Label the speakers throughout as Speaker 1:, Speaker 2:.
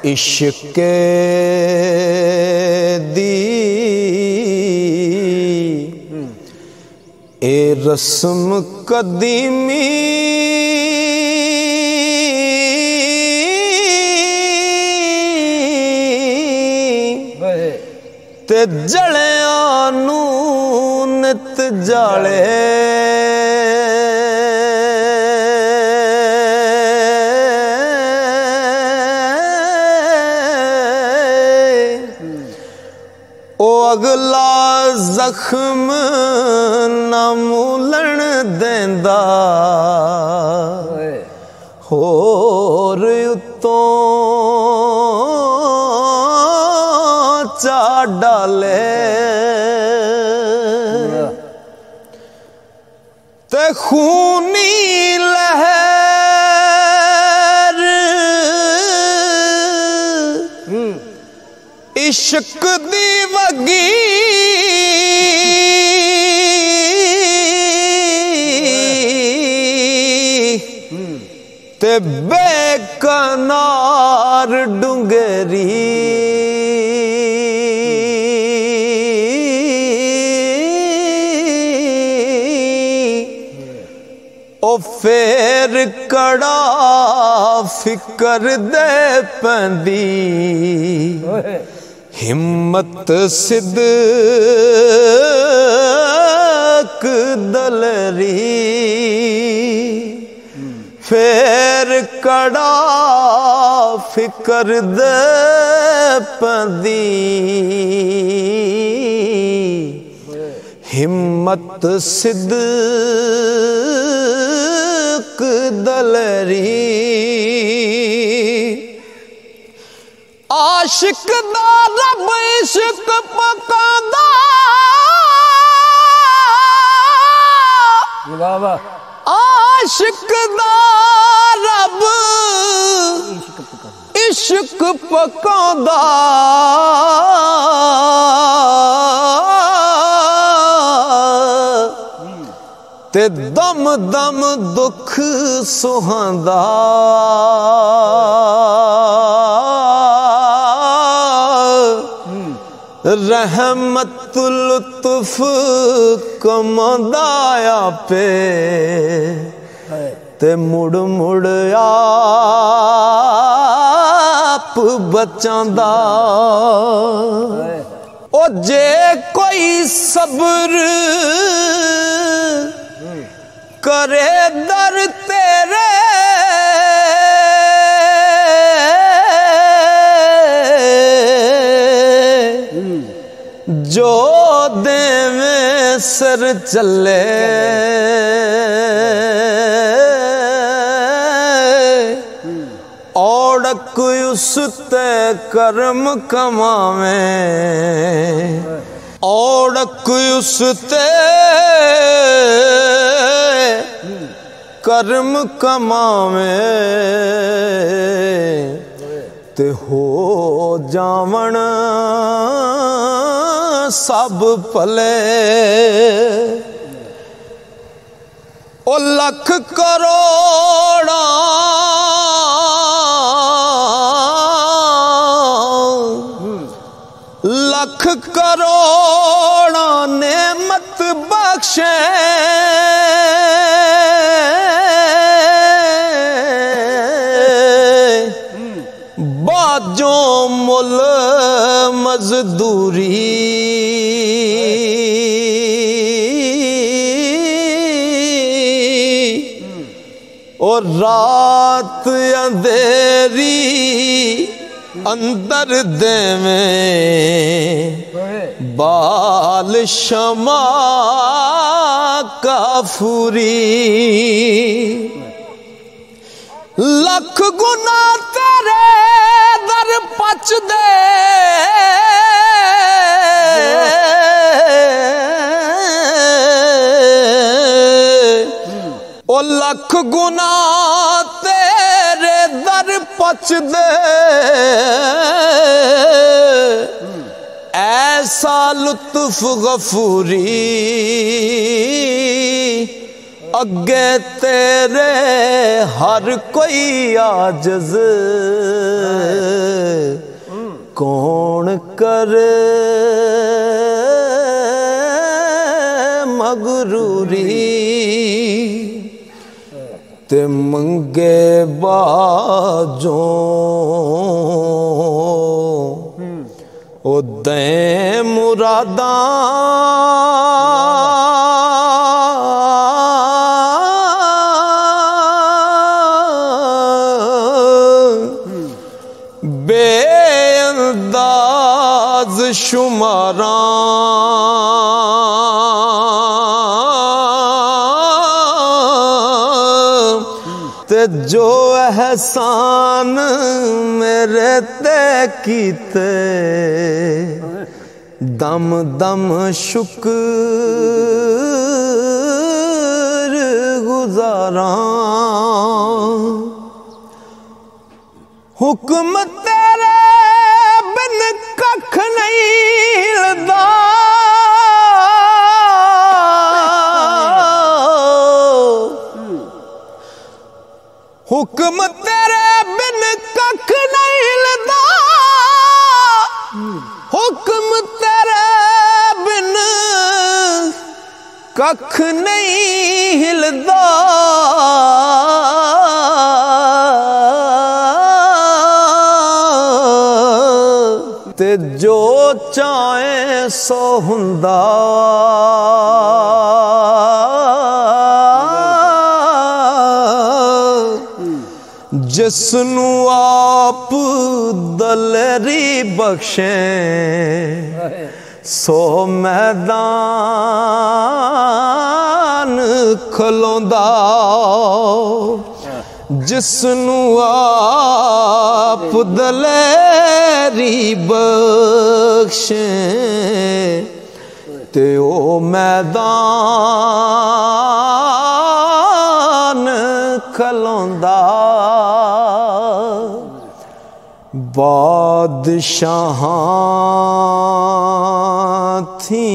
Speaker 1: इश्क दी ए रस्म कदीमी ते जलियां नू नित जाले ओ अगला जख्म न मूलन देंदा होर उत्तों चा डाले ते खूनी लहर इश्क दी वगी ते बेकनार डूंगरी ओ फेर कड़ा फिकर दे पैंदी हिम्मत सिद्दक दलरी फेर कड़ा फिकर दे पैंदी हिम्मत सिद्दक दलरी आशिक दा रब इश्क पकांदा आशिक दा रब इश्क पकांदा ते दम दम दुख सुहांदा रहमत लुत्फ कमांदा पे ते मुड़ मुड़ आप बचांदा ओ जे कोई सब्र करे दर तेरे जो देवे सर चले औड़क उसते कर्म कमावे औड़क उसते कर्म कमावे ते हो जावण सब भले ओ लख करोड़ा लख करोड़ा नेमत बख्शे बाजों मुल मजदूरी और रात अंधेरी अंदर देवे बाल शमा काफूरी लख गुना तेरे दर पच दे ओ लख गुना तेरे दर पच दे ऐसा लुत्फ गफूरी अगे तेरे हर कोई आजज़ कौन करे मगरूरी ते मंगे बाजों ओ दे मुरादा बेअंदाज शुमारा ते जो एहसान मेरे ते कीते दम दम शुक्र गुजारा हुक्म तेरे बिन कख नहीं हिलदा हुक्म तेरे बिन कख नहीं हिलदा हुक्म तेरे बिन कख नहीं हिलदा ते जो चाहे सो हुंदा जिसनू आप दलेरी बख्शे सो मैदान खलोंदा जिसनू आप दलेरी बख्शे ते ओ मैदान खलोंदा बादशाहां थी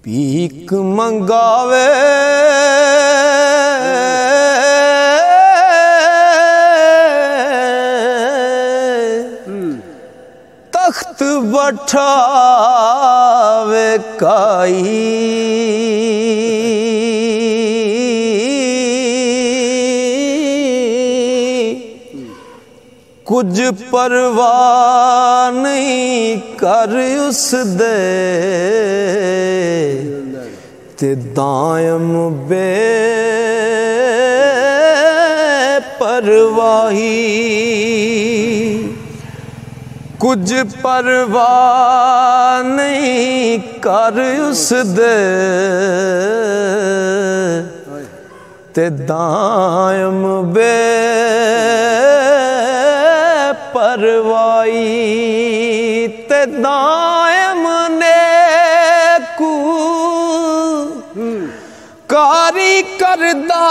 Speaker 1: भीख मंगावे तख्त बठावे काई कुछ परवाह नहीं कर उस दे ते दायम बेपरवाही कुछ परवाह नहीं कर उस दे ते दायम बेपरवाही ते दायम ने कू कारी करदा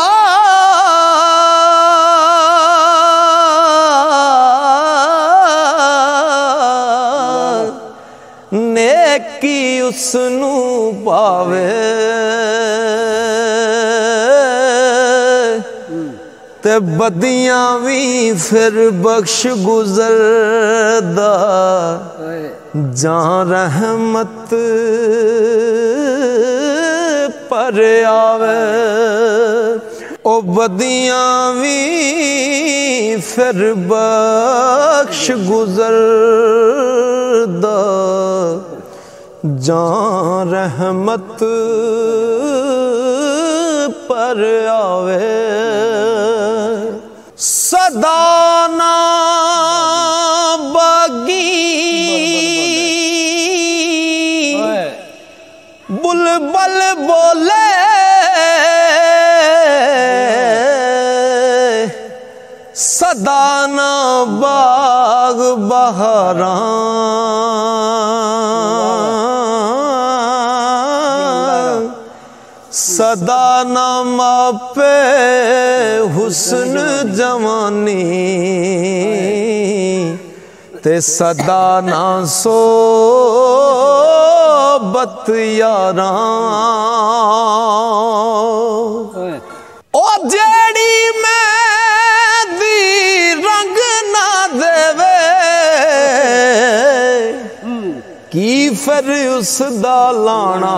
Speaker 1: नेकी उसनू पावे ते बदियां भी फिर बख्श गुजरदा जहाँ रहमत पर आवे ओ बदियां भी फिर बख्श गुजरदा जहाँ रहमत पर आवे सदाना बागी बुलबुल बोले सदाना बाग बहारा सदाना मापे हुस्न जवानी ते सदाना सोबत यारा ओ जेड़ी मैं दी की फिर उसदा लाना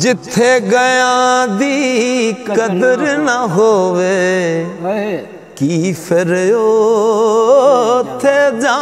Speaker 1: जिथे गया दी कदर ना होवे की फिर ओथे जा